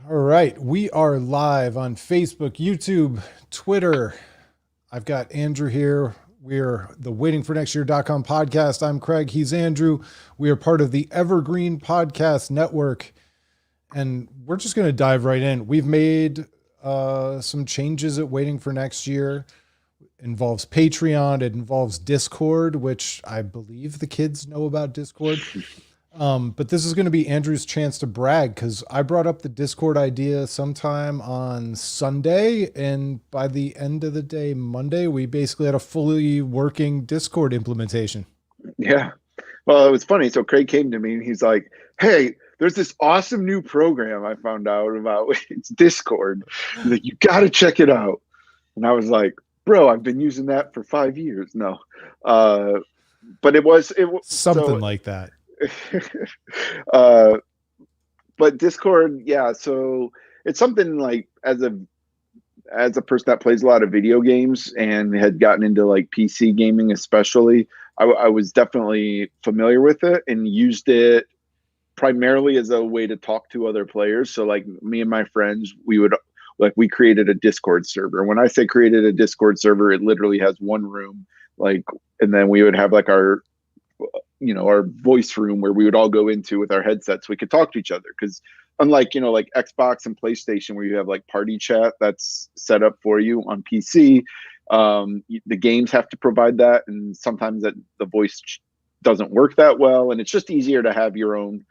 All right, we are live on Facebook, YouTube, Twitter. I've got Andrew here. We're the waitingfornextyear.com podcast. I'm Craig. He's Andrew. We are part of the Evergreen Podcast Network, and we're just going to dive right in. We've made some changes at Waiting for Next Year. It involves Patreon. It involves Discord, which I believe the kids know about Discord. But this is going to be Andrew's chance to brag because I brought up the Discord idea sometime on Sunday, and by the end of the day, Monday, we basically had a fully working Discord implementation. Yeah. Well, it was funny. So Craig came to me and he's like, "Hey, there's this awesome new program I found out about. It's Discord. He's like, you got to check it out." And I was like, "Bro, I've been using that for 5 years." No. But Something like that. uh, but Discord, yeah. So it's something like as a person that plays a lot of video games and had gotten into like PC gaming, especially, I was definitely familiar with it and used it primarily as a way to talk to other players. So like me and my friends, we created a Discord server. When I say created a Discord server, it literally has one room, like, and then we would have like our voice room where we would all go into with our headsets. We could talk to each other because unlike, like Xbox and PlayStation where you have like party chat that's set up for you on PC, the games have to provide that. And sometimes the voice doesn't work that well. And it's just easier to have your own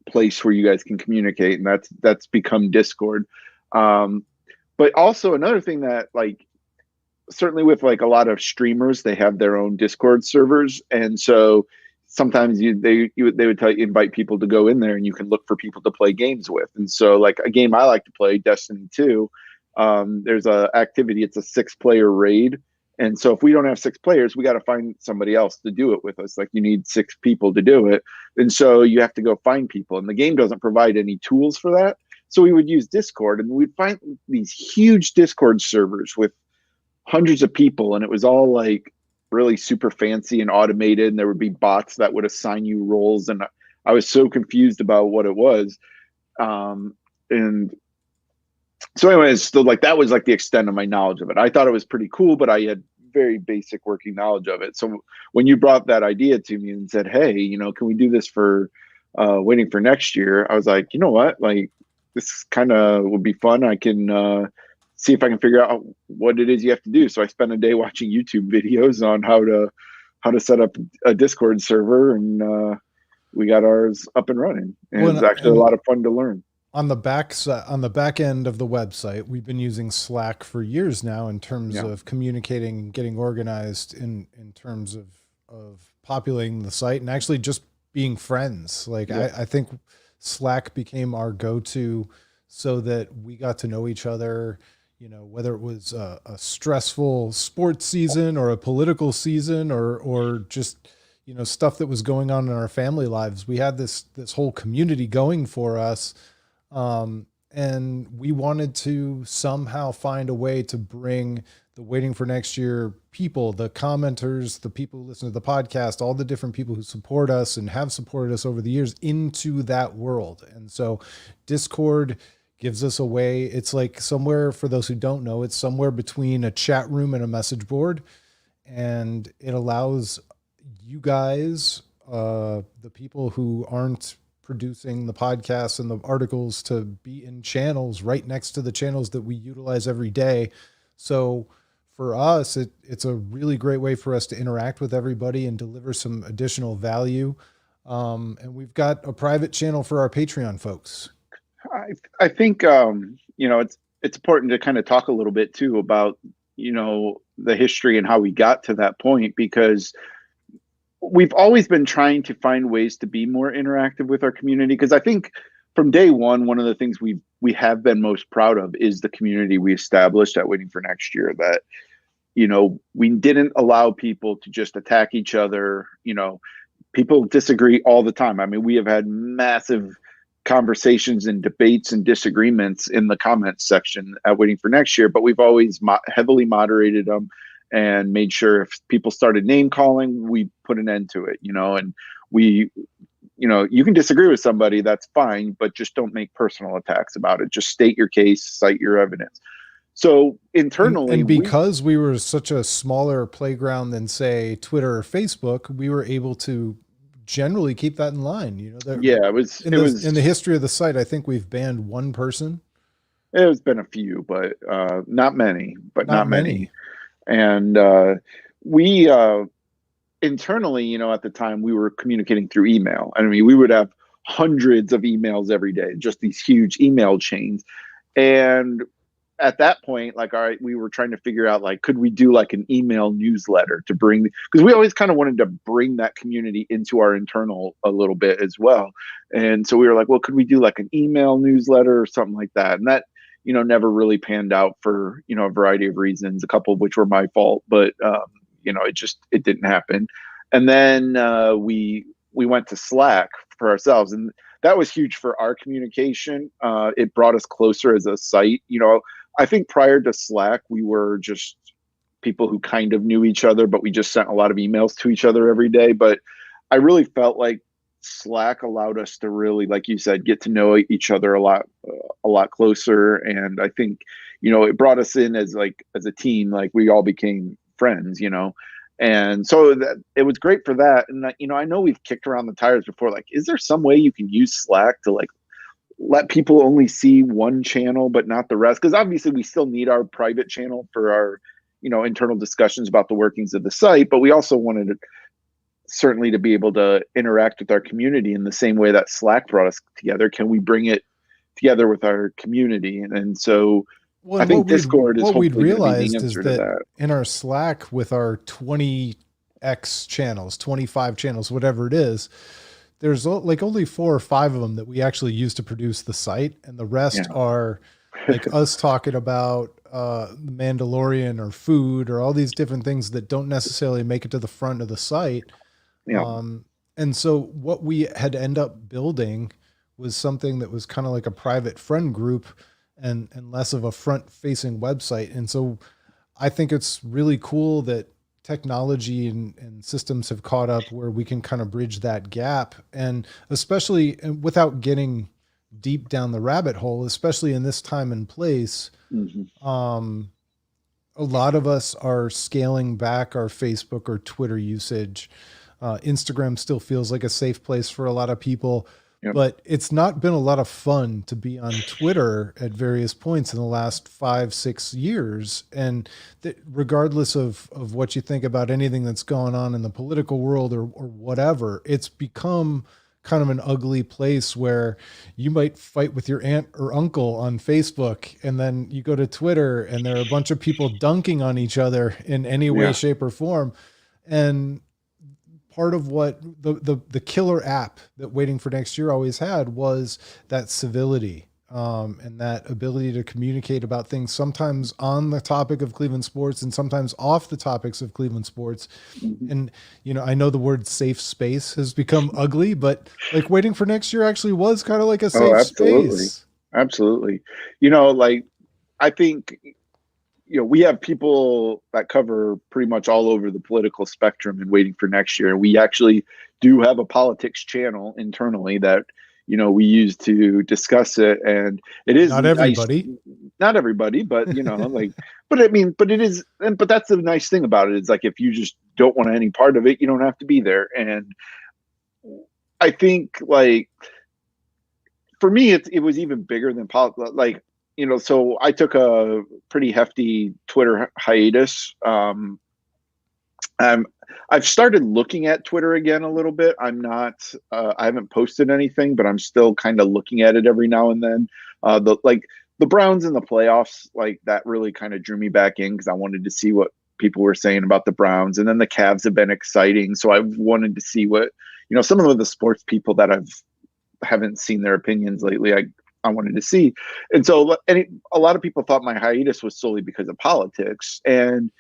place where you guys can communicate. And that's become Discord. But also another thing that like, certainly with like a lot of streamers, they have their own Discord servers, and so sometimes they would invite people to go in there, and you can look for people to play games with. And so, like a game I like to play, Destiny 2, there's a activity. It's a 6-player raid, and so if we don't have 6 players, we got to find somebody else to do it with us. Like you need 6 people to do it, and so you have to go find people, and the game doesn't provide any tools for that. So we would use Discord, and we'd find these huge Discord servers with hundreds of people, and it was all like really super fancy and automated, and there would be bots that would assign you roles, and I was so confused about what it was. And so anyways, still like that was like the extent of my knowledge of it. I thought it was pretty cool, but I had very basic working knowledge of it. So when you brought that idea to me and said, "Hey, can we do this for waiting for next year?" I was like, you know what, like this kind of would be fun. I can see if I can figure out what it is you have to do. So I spent a day watching YouTube videos on how to set up a Discord server, and we got ours up and running. And Well, it's actually a lot of fun to learn. on the back end of the website, we've been using Slack for years now in terms Yeah. of communicating, getting organized in terms of populating the site and actually just being friends. Like Yeah. I think Slack became our go-to so that we got to know each other, whether it was a stressful sports season or a political season or just, stuff that was going on in our family lives. We had this whole community going for us. And we wanted to somehow find a way to bring the waiting for next year people, the commenters, the people who listen to the podcast, all the different people who support us and have supported us over the years into that world. And so Discord gives us a way. It's like somewhere, for those who don't know, it's somewhere between a chat room and a message board. And it allows you guys, the people who aren't producing the podcasts and the articles, to be in channels right next to the channels that we utilize every day. So for us, it's a really great way for us to interact with everybody and deliver some additional value. And we've got a private channel for our Patreon folks. I think it's important to kind of talk a little bit too about the history and how we got to that point, because we've always been trying to find ways to be more interactive with our community. Because I think from day one of the things we have been most proud of is the community we established at Waiting for Next Year. That we didn't allow people to just attack each other. People disagree all the time. I mean, we have had massive conversations and debates and disagreements in the comments section at Waiting for Next Year, but we've always heavily moderated them and made sure if people started name calling, we put an end to it, and we you can disagree with somebody, that's fine, but just don't make personal attacks about it. Just state your case, cite your evidence. So internally, And because we were such a smaller playground than say Twitter or Facebook, we were able to generally keep that in line. You know, yeah, it was, in the history of the site, I think we've banned one person. there's been a few, but not many, Not many. And we internally, at the time we were communicating through email. I mean, we would have hundreds of emails every day, just these huge email chains. And at that point, like, all right, we were trying to figure out, like, could we do like an email newsletter to bring, because we always kind of wanted to bring that community into our internal a little bit as well. And so we were like, well, could we do like an email newsletter or something like that? And that, never really panned out for, a variety of reasons, a couple of which were my fault, but, it didn't happen. And then we went to Slack for ourselves, and that was huge for our communication. It brought us closer as a site. I think prior to Slack, we were just people who kind of knew each other, but we just sent a lot of emails to each other every day. But I really felt like Slack allowed us to really, like you said, get to know each other a lot closer. And I think, it brought us in as a team, like we all became friends, and so that it was great for that. And I know we've kicked around the tires before, like, is there some way you can use Slack to like let people only see one channel but not the rest? Because obviously we still need our private channel for our internal discussions about the workings of the site, but we also wanted certainly to be able to interact with our community in the same way that Slack brought us together. Can we bring it together with our community? And so Well, I and think Discord is what we'd hopefully going to be the realized is answer to that that. in our Slack with our 20x channels, 25 channels, whatever it is, there's like only 4 or 5 of them that we actually use to produce the site, and the rest Yeah. are like us talking about Mandalorian or food or all these different things that don't necessarily make it to the front of the site. Yeah. And so what we had end up building was something that was kind of like a private friend group and less of a front facing website. And so I think it's really cool that technology and systems have caught up where we can kind of bridge that gap. And especially without getting deep down the rabbit hole, especially in this time and place, Mm-hmm. a lot of us are scaling back our Facebook or Twitter usage. Instagram still feels like a safe place for a lot of people, Yep. but it's not been a lot of fun to be on Twitter at various points in the last 5-6 years. And regardless of what you think about anything that's going on in the political world or whatever, it's become kind of an ugly place where you might fight with your aunt or uncle on Facebook, and then you go to Twitter and there are a bunch of people dunking on each other in any way, Yeah. shape, or form. And part of what the killer app that Waiting for Next Year always had was that civility, and that ability to communicate about things, sometimes on the topic of Cleveland sports and sometimes off the topics of Cleveland sports. Mm-hmm. And, I know the word safe space has become ugly, but like Waiting for Next Year actually was kind of like a Oh, safe absolutely. space. Absolutely. Like, I think, we have people that cover pretty much all over the political spectrum and Waiting for Next Year. We actually do have a politics channel internally that, we use to discuss it. And it is Not nice. everybody. Not everybody, but, like, but I mean, but it is, but that's the nice thing about it. It's like, if you just don't want any part of it, you don't have to be there. And I think, like, for me, it was even bigger than politics. Like, so I took a pretty hefty Twitter hiatus. I've started looking at Twitter again a little bit. I haven't posted anything, but I'm still kind of looking at it every now and then. The Browns in the playoffs, like, that really kind of drew me back in because I wanted to see what people were saying about the Browns. And then the Cavs have been exciting, so I wanted to see what, some of the sports people that haven't seen their opinions lately. I wanted to see. And so a lot of people thought my hiatus was solely because of politics. And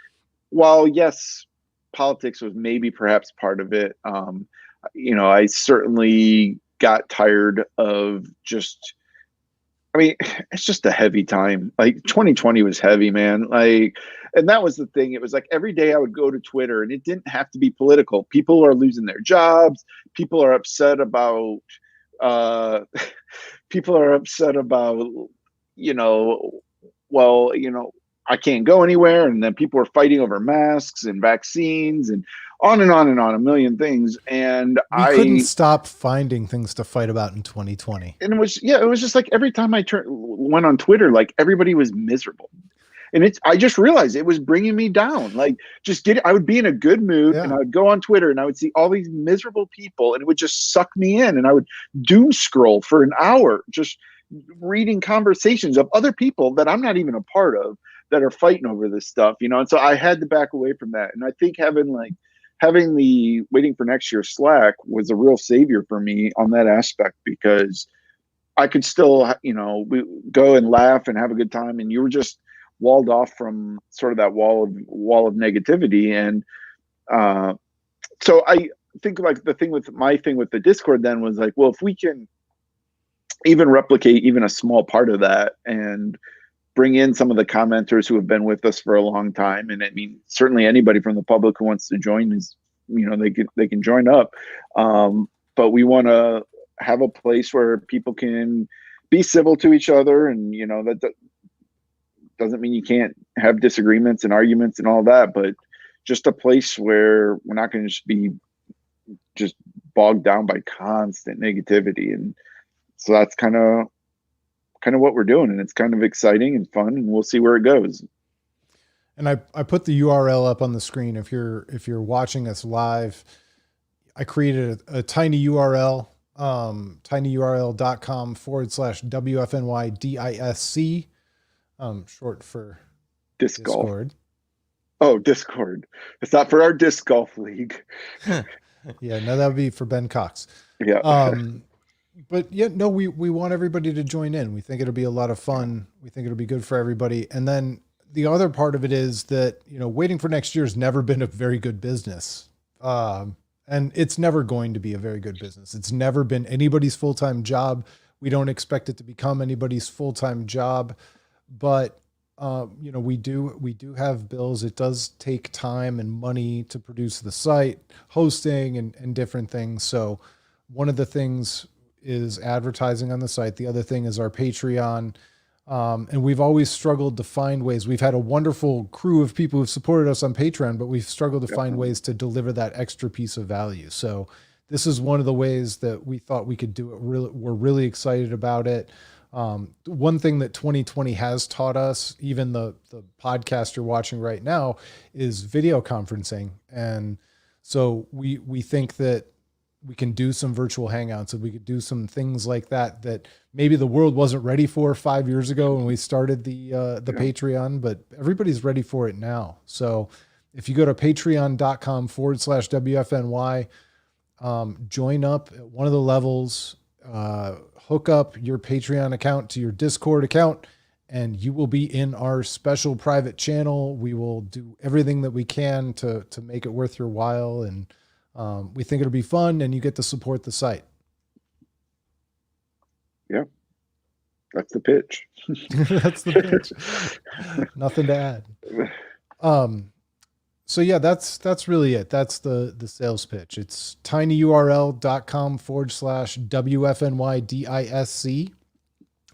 while, yes, politics was maybe perhaps part of it, I certainly got tired of just, I mean, it's just a heavy time. Like 2020 was heavy, man. Like, and that was the thing. It was like every day I would go to Twitter, and it didn't have to be political. People are losing their jobs. People are upset about, uh, people are upset about, you know, well, I can't go anywhere. And then people are fighting over masks and vaccines and on and on and on, a million things. We couldn't stop finding things to fight about in 2020. And it was just like every time I went on Twitter, like everybody was miserable. And I just realized it was bringing me down. Like I would be in a good mood, and I would go on Twitter and I would see all these miserable people, and it would just suck me in, and I would doom scroll for an hour, just reading conversations of other people that I'm not even a part of that are fighting over this stuff, And so I had to back away from that. And I think having the waiting for next year Slack was a real savior for me on that aspect, because I could still, we go and laugh and have a good time, and you were just walled off from sort of that wall of negativity. And so I think like my thing with the Discord then was like, well, if we can even replicate even a small part of that and bring in some of the commenters who have been with us for a long time, and I mean certainly anybody from the public who wants to join is, they can join up, but we want to have a place where people can be civil to each other, and that doesn't mean you can't have disagreements and arguments and all that, but just a place where we're not going to just be bogged down by constant negativity. And so that's kind of what we're doing, and it's kind of exciting and fun, and we'll see where it goes. And I put the URL up on the screen. If you're watching us live, I created a tiny URL, tinyurl.com/WFNY DISC, short for Disc Discord. Golf. Oh, Discord. It's not for our disc golf league. Yeah, no, that would be for Ben Cox. Yeah. But yeah, no, we want everybody to join in. We think it'll be a lot of fun. We think it'll be good for everybody. And then the other part of it is that, waiting for next year has never been a very good business. And it's never going to be a very good business. It's never been anybody's full-time job. We don't expect it to become anybody's full-time job, but we do have bills. It does take time and money to produce the site, hosting and different things. So one of the things is advertising on the site. The other thing is our Patreon. And we've always struggled to find ways. We've had a wonderful crew of people who've supported us on Patreon, but we've struggled to find ways to deliver that extra piece of value. So this is one of the ways that we thought we could do it. We're really excited about it. One thing that 2020 has taught us, even the podcast you're watching right now, is video conferencing. And so we think that we can do some virtual hangouts, and we could do some things like that maybe the world wasn't ready for 5 years ago when we started the Patreon, but everybody's ready for it now. So if you go to patreon.com/WFNY, join up at one of the levels, hook up your Patreon account to your Discord account, and you will be in our special private channel. We will do everything that we can to make it worth your while. And we think it'll be fun, and you get to support the site. Yeah, that's the pitch. That's the pitch. Nothing to add. So yeah, that's really it. That's the sales pitch. It's tinyurl.com/WFNYDISC.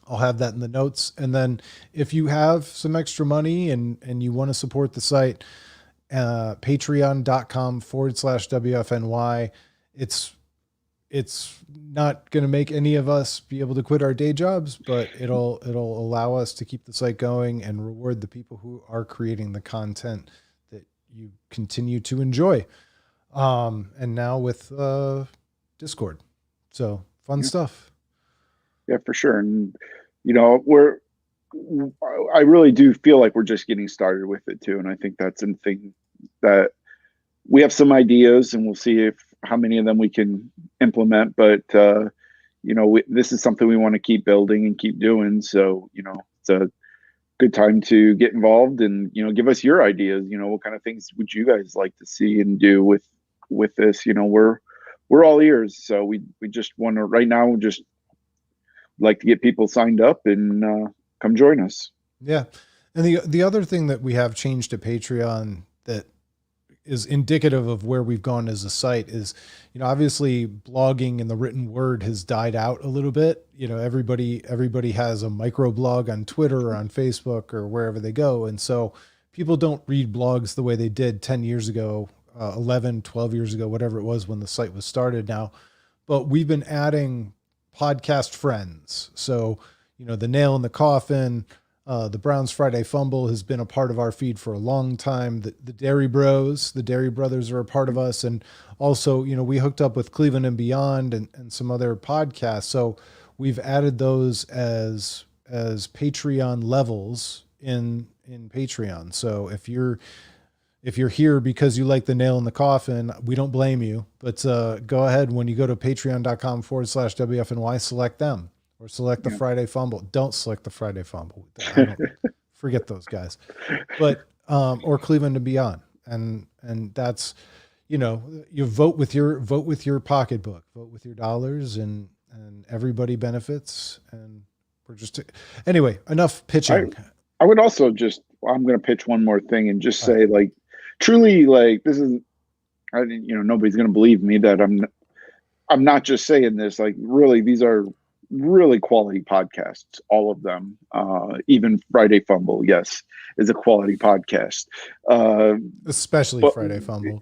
I'll have that in the notes. And then if you have some extra money and you want to support the site, patreon.com/WFNY. It's not going to make any of us be able to quit our day jobs, but it'll allow us to keep the site going and reward the people who are creating the content that you continue to enjoy. And now with Discord. So fun stuff. Yeah, for sure. And, I really do feel like we're just getting started with it too. And I think that's a thing that we have some ideas, and we'll see how many of them we can implement. But, this is something we want to keep building and keep doing. So, it's a good time to get involved and, give us your ideas. What kind of things would you guys like to see and do with this? We're all ears. So we just want to right now, like to get people signed up and come join us. Yeah. And the other thing that we have changed to Patreon that is indicative of where we've gone as a site is, obviously blogging and the written word has died out a little bit. Everybody has a micro blog on Twitter or on Facebook or wherever they go. And so people don't read blogs the way they did 10 years ago, 11, 12 years ago, whatever it was when the site was started now. But we've been adding podcast friends. So, the nail in the coffin, the Browns Friday Fumble has been a part of our feed for a long time. The Dairy Bros, the Dairy Brothers are a part of us. And also, we hooked up with Cleveland and Beyond and some other podcasts. So we've added those as Patreon levels in Patreon. So if you're here because you like the nail in the coffin, we don't blame you, but go ahead when you go to patreon.com/WFNY, select them. Or select the Friday Fumble. Don't select the Friday Fumble. Forget those guys. But or Cleveland and Beyond. And that's, you vote with your pocketbook, vote with your dollars, and everybody benefits. And we're just anyway, enough pitching. I would also I'm going to pitch one more thing and just say, like, truly, like, this is, nobody's going to believe me that I'm not just saying this. Like, really, these are really quality podcasts, all of them. Even Friday Fumble, yes, is a quality podcast. Especially Friday Fumble.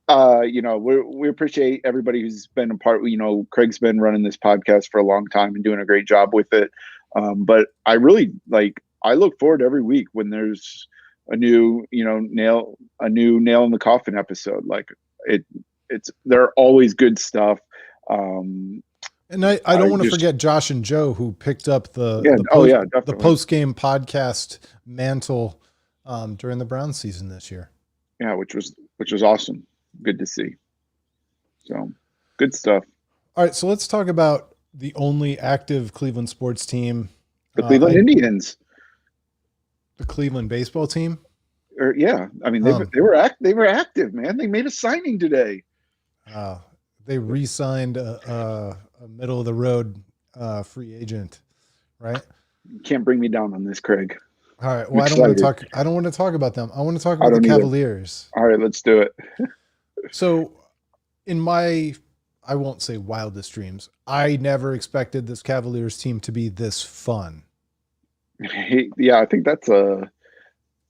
We appreciate everybody who's been a part. Craig's been running this podcast for a long time and doing a great job with it. But I really I look forward every week when there's a new, nail in the coffin episode. Like they're always good stuff. And I don't want to forget Josh and Joe, who picked up the post-game podcast mantle during the Browns season this year. Yeah, which was awesome. Good to see. So good stuff. All right, so let's talk about the only active Cleveland sports team. The Cleveland Indians. The Cleveland baseball team? I mean, they were active, man. They made a signing today. They re-signed a middle of the road free agent, right? You can't bring me down on this, Craig. All right. Well, I don't want to talk about them. I want to talk about the Cavaliers. All right, let's do it. So in my, I won't say wildest dreams, I never expected this Cavaliers team to be this fun. Yeah, I think that's a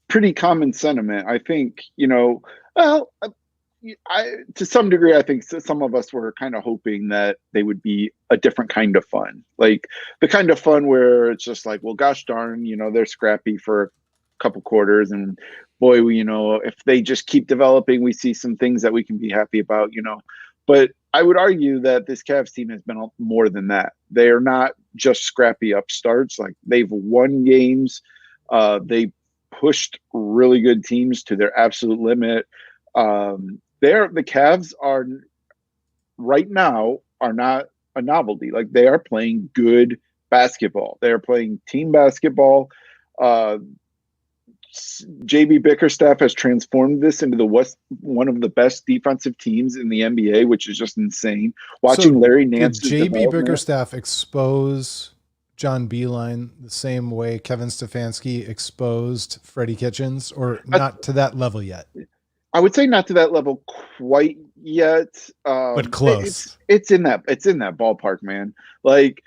pretty common sentiment. I think, to some degree, I think some of us were kind of hoping that they would be a different kind of fun, like the kind of fun where it's just like, well, gosh darn, they're scrappy for a couple quarters, and boy, if they just keep developing, we see some things that we can be happy about, But I would argue that this Cavs team has been more than that. They are not just scrappy upstarts. Like, they've won games. They pushed really good teams to their absolute limit. The Cavs are right now are not a novelty. Like, they are playing good basketball. They are playing team basketball. JB Bickerstaff has transformed this into one of the best defensive teams in the NBA, which is just insane. Watching Larry Nance. Did JB Bickerstaff expose John Beeline the same way Kevin Stefanski exposed Freddie Kitchens, or not to that level yet? I would say not to that level quite yet, but close. It's in that ballpark, man. Like,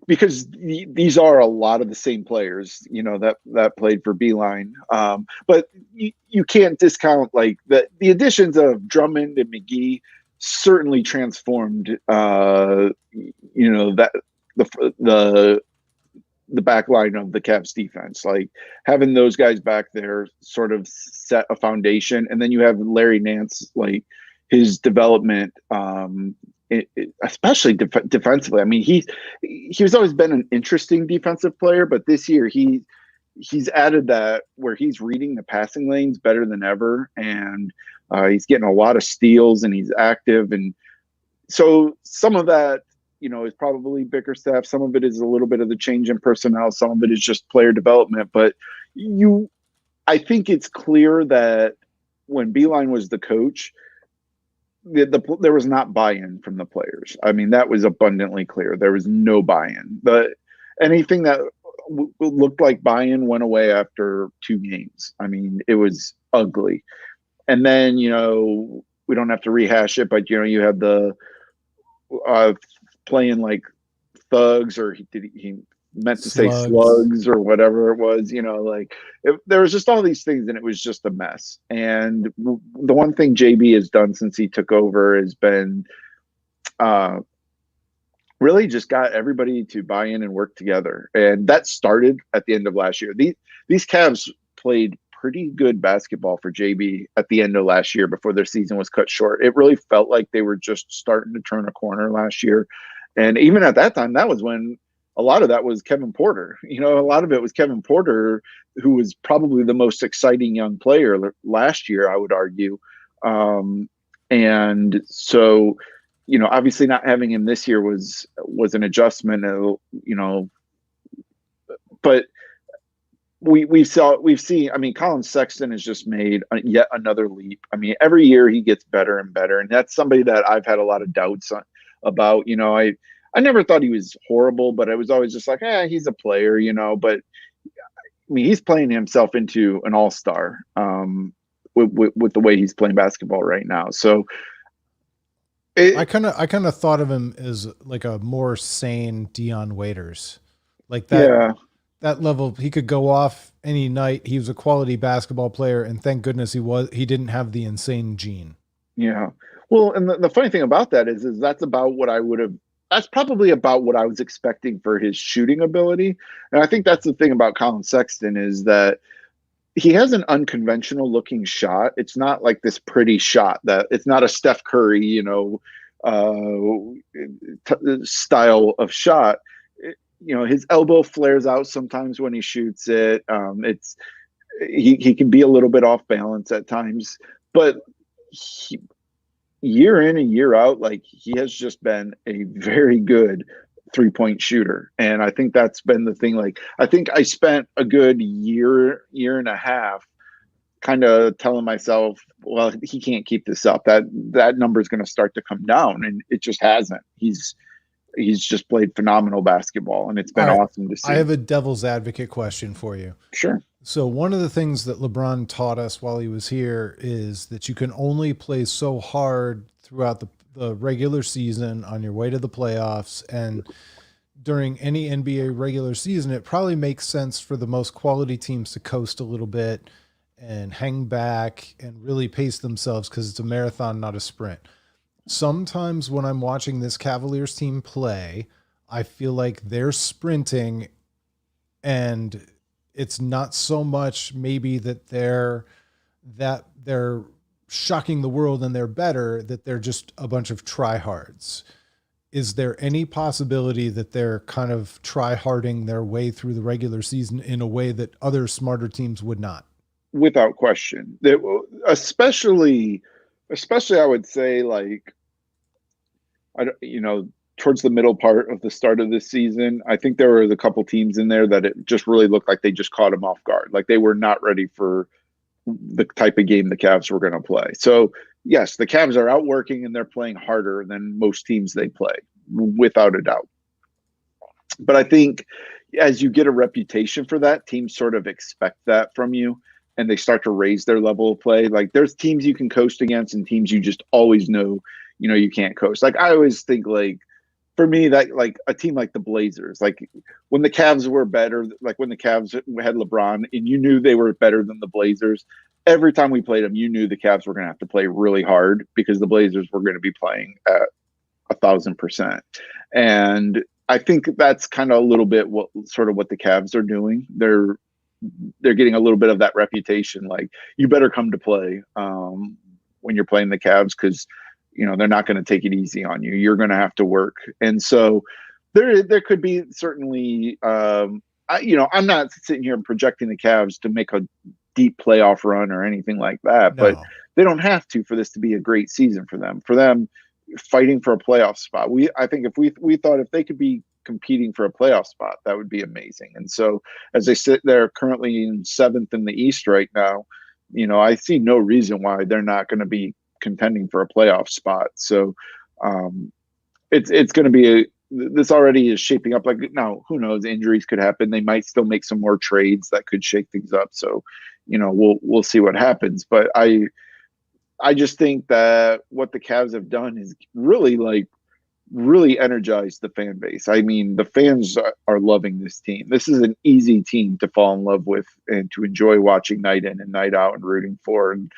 because these are a lot of the same players, that played for Beeline. But you can't discount like the additions of Drummond and McGee certainly transformed, that the back line of the Cavs defense. Like, having those guys back there sort of set a foundation. And then you have Larry Nance, like his development, especially defensively. I mean, he's always been an interesting defensive player, but this year he's added that where he's reading the passing lanes better than ever. And he's getting a lot of steals, and he's active. And so some of that, is probably Bickerstaff. Some of it is a little bit of the change in personnel. Some of it is just player development. But I think it's clear that when Beeline was the coach, there was not buy-in from the players. I mean, that was abundantly clear. There was no buy-in. But anything that looked like buy-in went away after 2 games. I mean, it was ugly. And then, we don't have to rehash it, but you have the playing like thugs, or he meant to say Slugs. slugs or whatever it was, there was just all these things, and it was just a mess. And the one thing JB has done since he took over has been uh, really just got everybody to buy in and work together. And that started at the end of last year. These Cavs played pretty good basketball for JB at the end of last year before their season was cut short. It really felt like they were just starting to turn a corner last year. And even at that time, that was when a lot of that was Kevin Porter. A lot of it was Kevin Porter, who was probably the most exciting young player last year, I would argue. And so, obviously not having him this year was an adjustment, but we've seen, I mean, Colin Sexton has just made yet another leap. I mean, every year he gets better and better. And that's somebody that I've had a lot of doubts about. I never thought he was horrible, but I was always just like, he's a player, but I mean, he's playing himself into an all-star with the way he's playing basketball right now. So I kind of thought of him as like a more sane Dion Waiters, like that. Yeah. That level, he could go off any night. He was a quality basketball player, and thank goodness he didn't have the insane gene. Yeah. Well, and the funny thing about that is that's about what that's probably about what I was expecting for his shooting ability. And I think that's the thing about Colin Sexton is that he has an unconventional looking shot. It's not like this pretty shot that it's not a Steph Curry, style of shot. His elbow flares out sometimes when he shoots it. He can be a little bit off balance at times, but year in and year out, like he has just been a very good 3-point shooter. And I think that's been the thing. Like, I think I spent a good year and a half kind of telling myself, well, he can't keep this up. That number is going to start to come down, and it just hasn't. He's just played phenomenal basketball, and it's been awesome to see. I have a devil's advocate question for you. Sure. So one of the things that LeBron taught us while he was here is that you can only play so hard throughout the regular season on your way to the playoffs. And during any NBA regular season, it probably makes sense for the most quality teams to coast a little bit and hang back and really pace themselves, because it's a marathon, not a sprint. Sometimes when I'm watching this Cavaliers team play, I feel like they're sprinting, and it's not so much maybe that they're shocking the world and they're better, that they're just a bunch of tryhards. Is there any possibility that they're kind of tryharding their way through the regular season in a way that other smarter teams would not? Without question. Especially I would say, like, towards the middle part of the start of this season, I think there was a couple teams in there that it just really looked like they just caught them off guard. Like they were not ready for the type of game the Cavs were going to play. So yes, the Cavs are outworking and they're playing harder than most teams they play, without a doubt. But I think as you get a reputation for that, teams sort of expect that from you, and they start to raise their level of play. Like there's teams you can coast against and teams you just always know, you can't coast. Like I always think, like, for me, that like a team like the Blazers, like when the Cavs were better, like when the Cavs had LeBron and you knew they were better than the Blazers, every time we played them, you knew the Cavs were going to have to play really hard because the Blazers were going to be playing at 1,000%. And I think that's kind of a little bit what the Cavs are doing. They're getting a little bit of that reputation. Like, you better come to play when you're playing the Cavs, because they're not going to take it easy on you. You're going to have to work. And so there could be certainly, I'm not sitting here projecting the Cavs to make a deep playoff run or anything like that, but they don't have to for this to be a great season for them. For them, fighting for a playoff spot. I think if we thought if they could be competing for a playoff spot, that would be amazing. And so as they sit there currently in 7th in the East right now, I see no reason why they're not going to be contending for a playoff spot. So it's going to be this already is shaping up like now. Who knows? Injuries could happen. They might still make some more trades that could shake things up. So, we'll see what happens. But I just think that what the Cavs have done is really energized the fan base. I mean, the fans are loving this team. This is an easy team to fall in love with and to enjoy watching night in and night out and rooting for. And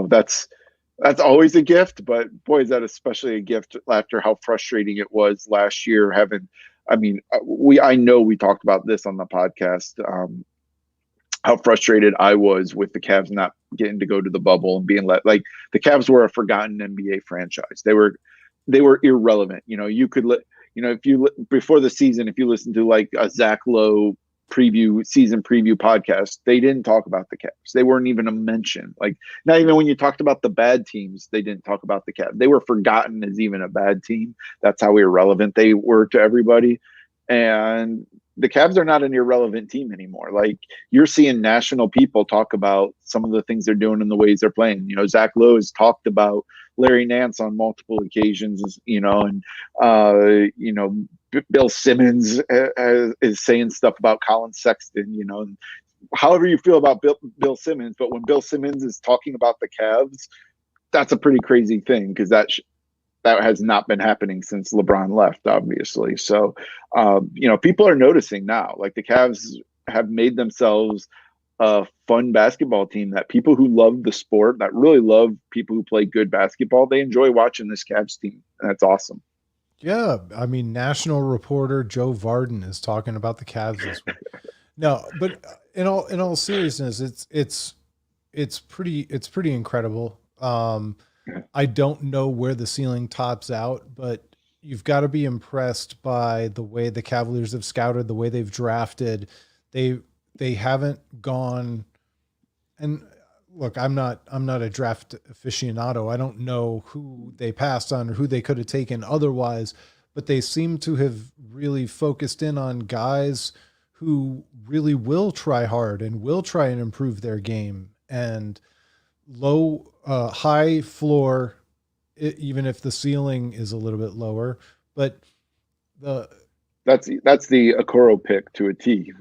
that's always a gift, but boy, is that especially a gift after how frustrating it was last year. I know we talked about this on the podcast. How frustrated I was with the Cavs not getting to go to the bubble and being let like the Cavs were a forgotten NBA franchise. They were irrelevant. You could if you before the season, if you listen to like a Zach Lowe season preview podcast, they didn't talk about the Cavs. They weren't even a mention. Like not even when you talked about the bad teams, they didn't talk about the Cavs. They were forgotten as even a bad team. That's how irrelevant they were to everybody. And the Cavs are not an irrelevant team anymore. Like you're seeing national people talk about some of the things they're doing and the ways they're playing. Zach Lowe has talked about Larry Nance on multiple occasions, Bill Simmons is saying stuff about Colin Sexton, and however you feel about Bill Simmons. But when Bill Simmons is talking about the Cavs, that's a pretty crazy thing because that has not been happening since LeBron left, obviously. So, people are noticing now, like the Cavs have made themselves a fun basketball team that people who love the sport, that really love people who play good basketball, they enjoy watching this Cavs team. And that's awesome. Yeah. I mean, national reporter Joe Varden is talking about the Cavs this week. No, but in all seriousness, it's pretty incredible. I don't know where the ceiling tops out, but you've got to be impressed by the way the Cavaliers have scouted, the way they've drafted. They haven't gone, and look, I'm not a draft aficionado. I don't know who they passed on or who they could have taken otherwise, but they seem to have really focused in on guys who really will try hard and will try and improve their game, and high floor, even if the ceiling is a little bit lower. But that's the Okoro pick to a T.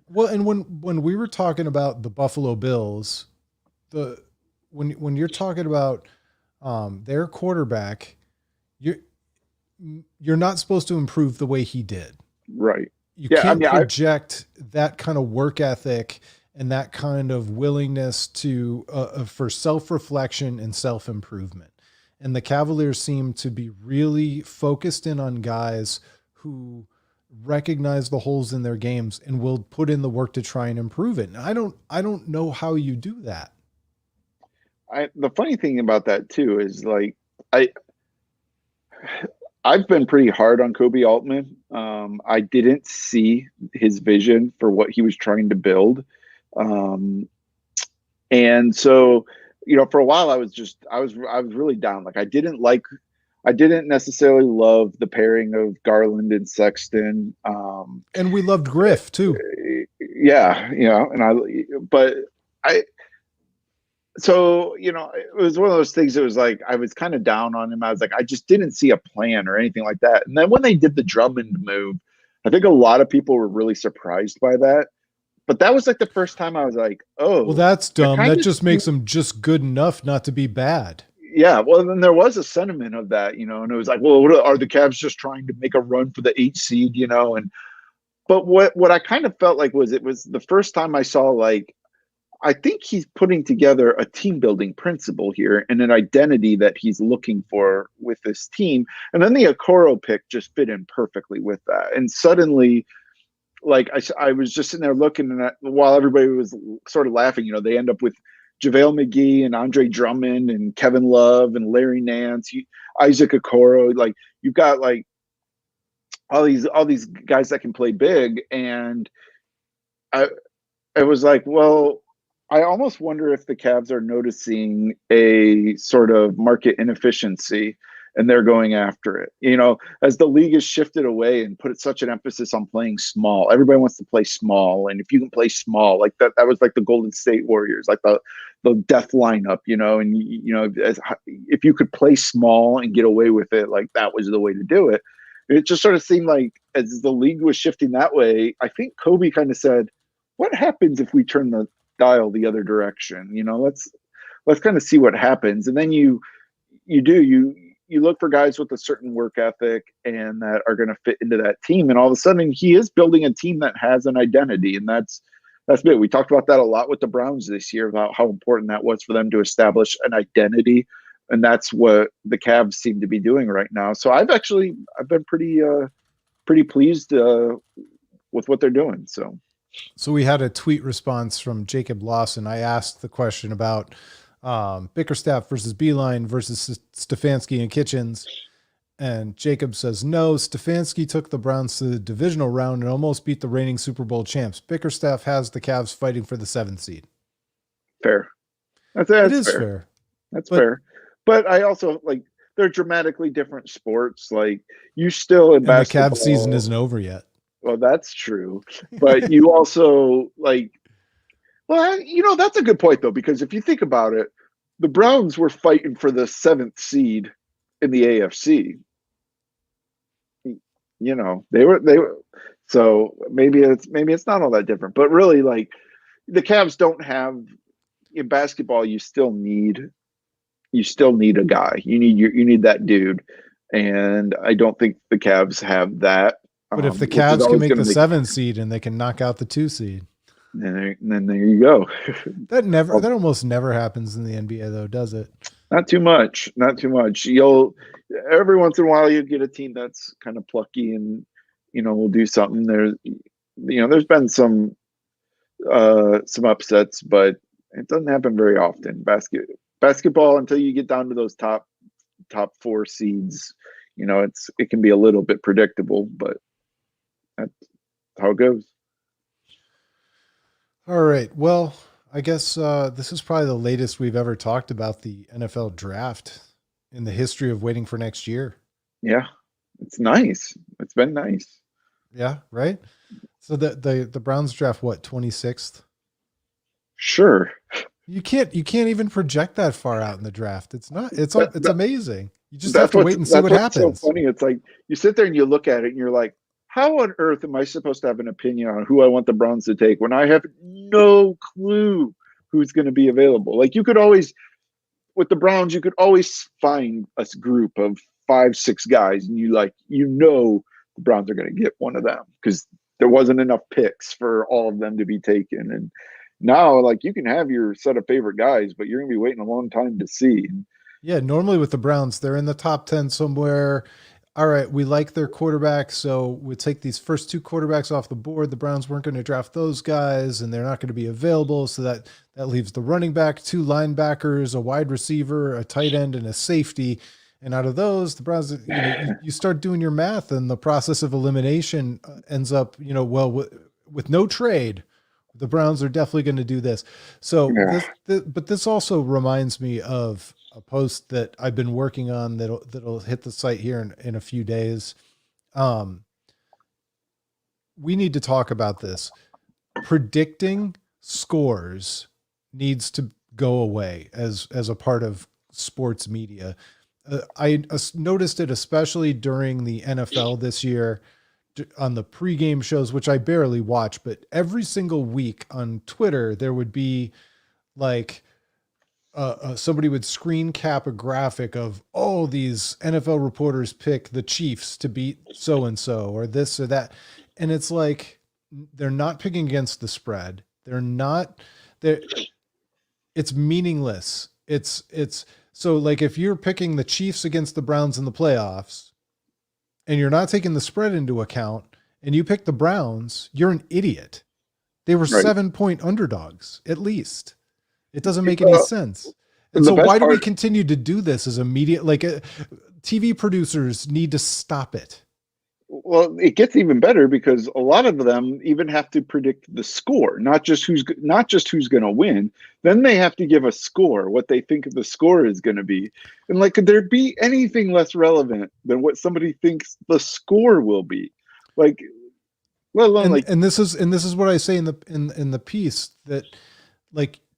Well, and when we were talking about the Buffalo Bills, when you're talking about their quarterback, you're not supposed to improve the way he did. Right. You can't project that kind of work ethic and that kind of willingness to for self-reflection and self-improvement. And the Cavaliers seem to be really focused in on guys who recognize the holes in their games and will put in the work to try and improve it. And I don't know how you do that. The funny thing about that too is like I've been pretty hard on Kobe Altman. I didn't see his vision for what he was trying to build. And so, for a while I was really down. Like I didn't necessarily love the pairing of Garland and Sexton. And we loved Griff too. Yeah. So, it was one of those things that was like, I was kind of down on him. I was like, I just didn't see a plan or anything like that. And then when they did the Drummond move, I think a lot of people were really surprised by that. But that was like the first time I was like, oh. Well, that's dumb. That just makes them just good enough not to be bad. Yeah. Well, then there was a sentiment of that, and it was like, well, are the Cavs just trying to make a run for the 8th seed, but what I kind of felt like it was the first time I saw, like, I think he's putting together a team building principle here and an identity that he's looking for with this team. And then the Okoro pick just fit in perfectly with that. And suddenly, like I was just sitting there looking at while everybody was sort of laughing, they end up with JaVale McGee and Andre Drummond and Kevin Love and Larry Nance, Isaac Okoro. Like you've got like all these guys that can play big. And I was like, well, I almost wonder if the Cavs are noticing a sort of market inefficiency and they're going after it. As the league has shifted away and put such an emphasis on playing small, everybody wants to play small. And if you can play small, like that was like the Golden State Warriors, like the death lineup, and if you could play small and get away with it, like that was the way to do it. It just sort of seemed like as the league was shifting that way, I think Kobe kind of said, "What happens if we turn the dial the other direction? Let's kind of see what happens." And then you look for guys with a certain work ethic and that are going to fit into that team, and all of a sudden he is building a team that has an identity, and that's big. We talked about that a lot with the Browns this year about how important that was for them to establish an identity, and that's what the Cavs seem to be doing right now. So I've been pretty pleased with what they're doing. So we had a tweet response from Jacob Lawson. I asked the question about Bickerstaff versus Beeline versus Stefanski and Kitchens. And Jacob says, no, Stefanski took the Browns to the divisional round and almost beat the reigning Super Bowl champs. Bickerstaff has the Cavs fighting for the 7th seed. Fair. That's fair. That's fair. But I also they're dramatically different sports. Like you still in basketball. The Cavs season isn't over yet. Well, that's true. But you also that's a good point though, because if you think about it, the Browns were fighting for the 7th seed in the AFC. They were, so maybe it's not all that different, but really the Cavs don't have, in basketball, you still need a guy. You need that dude. And I don't think the Cavs have that. But if the Cavs can make the 7th seed and they can knock out the 2 seed, and then there you go. that almost never happens in the NBA though, does it? Not too much. Every once in a while you get a team that's kind of plucky and will do something. There's been some upsets, but it doesn't happen very often. Basketball, until you get down to those top 4 seeds, it can be a little bit predictable, but that's how it goes. All right. Well, I guess this is probably the latest we've ever talked about the NFL draft in the history of waiting for next year. Yeah, it's nice. It's been nice. Yeah, right? So the Browns draft, what, 26th? Sure. You can't even project that far out in the draft. It's amazing. You just have to wait and see what happens. So funny. It's like you sit there and you look at it and you're like, how on earth am I supposed to have an opinion on who I want the Browns to take when I have no clue who's going to be available? Like you could always, with the Browns, you could always find a group of 5-6 guys, and the Browns are going to get one of them because there wasn't enough picks for all of them to be taken. And now, you can have your set of favorite guys, but you're going to be waiting a long time to see. Yeah, normally with the Browns, they're in the top 10 somewhere. All right, we like their quarterback, so we take these first 2 quarterbacks off the board. The Browns weren't going to draft those guys, and they're not going to be available, so that leaves the running back, 2 linebackers, a wide receiver, a tight end, and a safety. And out of those, the Browns, you start doing your math, and the process of elimination ends up, with no trade, the Browns are definitely going to do this. So, but this also reminds me of a post that I've been working on that'll hit the site here in a few days. We need to talk about this. Predicting scores needs to go away as a part of sports media. I noticed it especially during the NFL this year on the pregame shows, which I barely watch, but every single week on Twitter, there would be somebody would screen cap a graphic of, these NFL reporters pick the Chiefs to beat so-and-so or this or that. And it's like, they're not picking against the spread. It's meaningless. So if you're picking the Chiefs against the Browns in the playoffs and you're not taking the spread into account and you pick the Browns, you're an idiot. They were 7-point underdogs, at least. It doesn't make any sense. And so why do we continue to do this as a media? TV producers need to stop it. Well, it gets even better because a lot of them even have to predict the score, not just who's going to win. Then they have to give a score, what they think the score is going to be. And could there be anything less relevant than what somebody thinks the score will be? Let alone and this is what I say in the piece that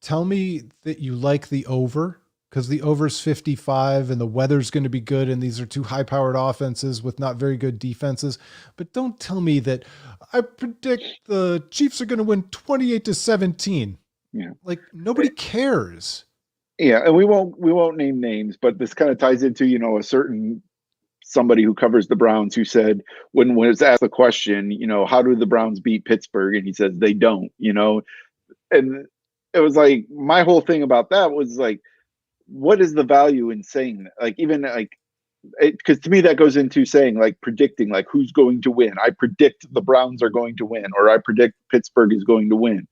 tell me that you like the over, because the over's 55 and the weather's going to be good. And these are two high powered offenses with not very good defenses. But don't tell me that I predict the Chiefs are going to win 28-17. Yeah. Like nobody cares. Yeah, and we won't name names, but this kind of ties into, a certain somebody who covers the Browns who said when was asked the question, how do the Browns beat Pittsburgh? And he says they don't, and it was like my whole thing about that was like, what is the value in saying that? Like even like because to me that goes into saying like predicting like who's going to win. I predict the Browns are going to win, or I predict Pittsburgh is going to win.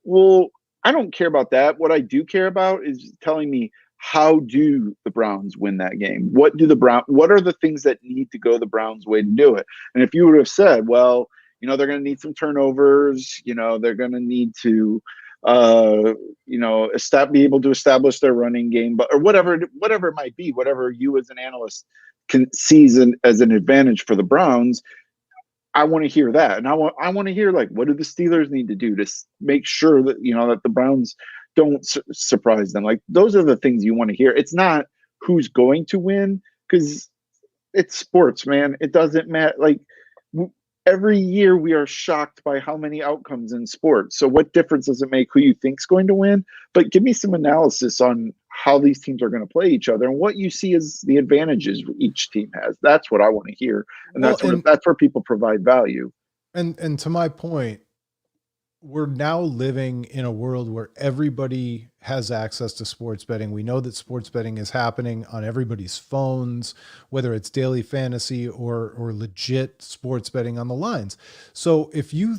Well, I don't care about that. What I do care about is telling me how do the Browns win that game? What are the things that need to go the Browns way to do it? And if you would have said, well, they're going to need some turnovers, they're going to need to be able to establish their running game, but or whatever it might be, whatever you as an analyst can seize as an advantage for the Browns, I want to hear that, and I want to hear like what do the Steelers need to do to make sure that that the Browns don't surprise them. Like those are the things you want to hear. It's not who's going to win because it's sports, man. It doesn't matter. Like every year we are shocked by how many outcomes in sports. So what difference does it make who you think's going to win? But give me some analysis on how these teams are going to play each other and what you see as the advantages each team has. That's what I want to hear. And that's where people provide value. And to my point, we're now living in a world where everybody has access to sports betting. We know that sports betting is happening on everybody's phones, whether it's daily fantasy or legit sports betting on the lines. So if you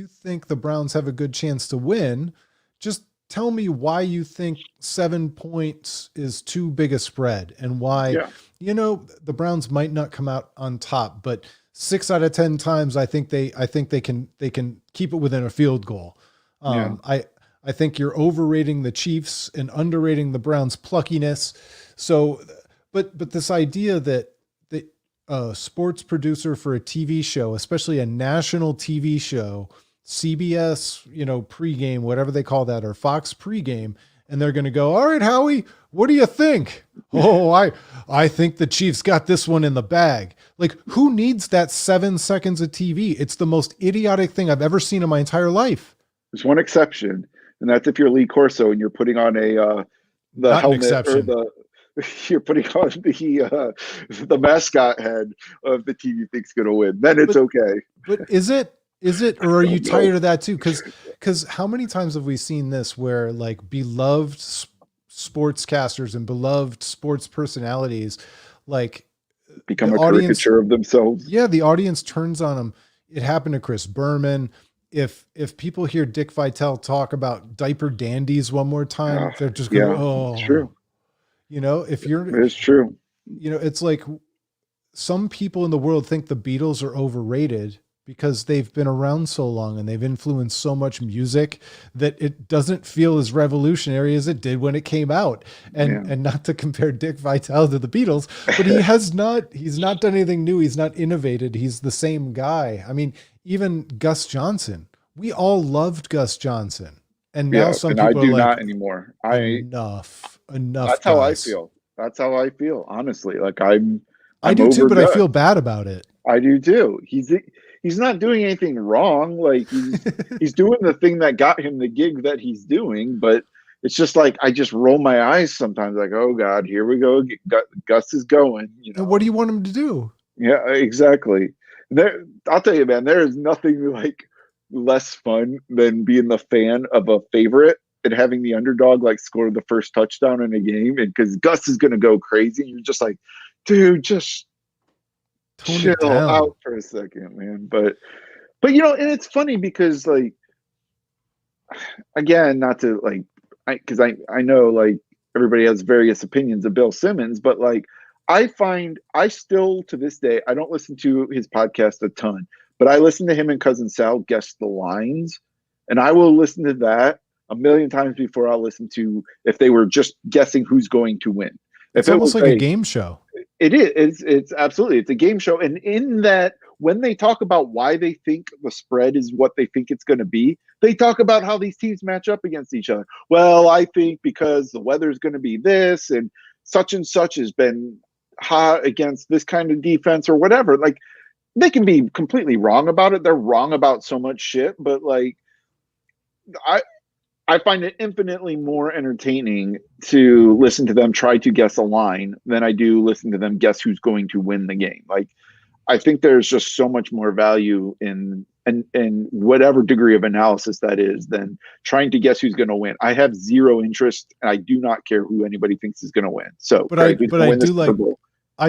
think the Browns have a good chance to win, just tell me why you think 7 points is too big a spread and why, the Browns might not come out on top, but 6 out of 10 times, I think they can keep it within a field goal. I think you're overrating the Chiefs and underrating the Browns' pluckiness. So, but this idea that a sports producer for a TV show, especially a national TV show, CBS, pregame, whatever they call that, or Fox pregame, and they're going to go, all right, Howie, what do you think? Oh, I think the Chiefs got this one in the bag. Like, who needs that 7 seconds of TV? It's the most idiotic thing I've ever seen in my entire life. There's one exception, and that's if you're Lee Corso and you're putting on the Not helmet or you're putting on the mascot head of the team you think's going to win. Then it's okay. But is it, or are you tired of that too? Because how many times have we seen this where like beloved sportscasters and beloved sports personalities like become a caricature of themselves? Yeah, the audience turns on them. It happened to Chris Berman. If people hear Dick Vitale talk about diaper dandies one more time, they're just going, oh, it's true. It's true. It's like some people in the world think the Beatles are overrated because they've been around so long and they've influenced so much music that it doesn't feel as revolutionary as it did when it came out. And not to compare Dick Vitale to the Beatles, but he's not done anything new. He's not innovated. He's the same guy. I mean, even Gus Johnson, we all loved Gus Johnson. And now some people I do are like, not anymore. Enough. That's how I feel. That's how I feel. Honestly, like I do too, but I feel bad about it. I do too. He's not doing anything wrong. Like he's doing the thing that got him the gig that he's doing, but it's just like I just roll my eyes sometimes. Like, oh God, here we go. Gus is going. What do you want him to do? Yeah, exactly. I'll tell you, man. There is nothing like less fun than being the fan of a favorite and having the underdog like score the first touchdown in a game, and because Gus is going to go crazy, you're just like, dude, just chill out for a second, man. But and it's funny because like, again, not to like, because I know like everybody has various opinions of Bill Simmons, but like I still to this day I don't listen to his podcast a ton, but I listen to him and Cousin Sal guess the lines, and I will listen to that a million times before I'll listen to if they were just guessing who's going to win. It's almost like a game show. It is. It's absolutely. It's a game show, and in that when they talk about why they think the spread is what they think it's going to be, they talk about how these teams match up against each other. Well, I think because the weather's going to be this and such has been hot against this kind of defense or whatever. Like, they can be completely wrong about it. They're wrong about so much shit, but like, I find it infinitely more entertaining to listen to them try to guess a line than I do listen to them guess who's going to win the game. Like, I think there's just so much more value in whatever degree of analysis that is than trying to guess who's going to win. I have zero interest, and I do not care who anybody thinks is going to win. So, but I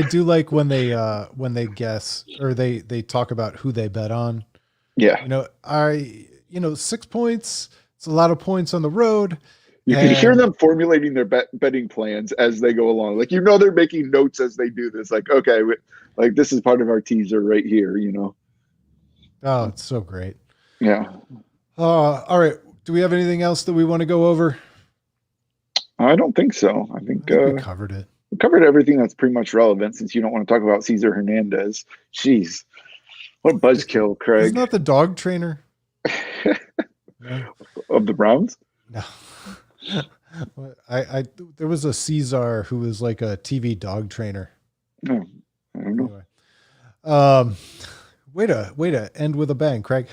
do like when they guess or they talk about who they bet on. Yeah, 6 points. It's a lot of points on the road. You can hear them formulating their betting plans as they go along. Like, they're making notes as they do this. Like, okay, like this is part of our teaser right here, Oh, it's so great. Yeah. All right. Do we have anything else that we want to go over? I don't think so. I think we covered it. We covered everything that's pretty much relevant, since you don't want to talk about Cesar Hernandez. Jeez. What a buzzkill, Craig. Isn't that the dog trainer? No. Of the Browns? No. There was a Cesar who was like a TV dog trainer. No, I don't know. Anyway. Way to end with a bang, Craig.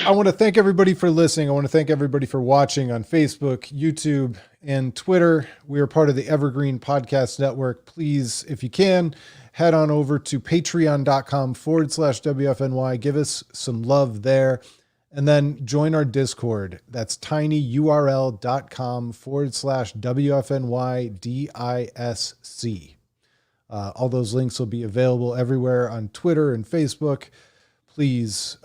I want to thank everybody for listening. I want to thank everybody for watching on Facebook, YouTube, and Twitter. We are part of the Evergreen Podcast Network. Please, if you can, head on over to patreon.com/WFNY. Give us some love there. And then join our Discord. That's tinyurl.com/WFNYDISC. All those links will be available everywhere on Twitter and Facebook. Please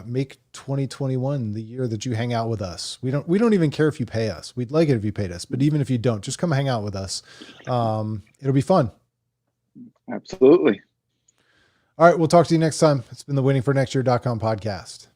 make 2021 the year that you hang out with us. We don't even care if you pay us. We'd like it if you paid us, but even if you don't, just come hang out with us. It'll be fun. Absolutely. All right. We'll talk to you next time. It's been the waitingfornextyear.com podcast.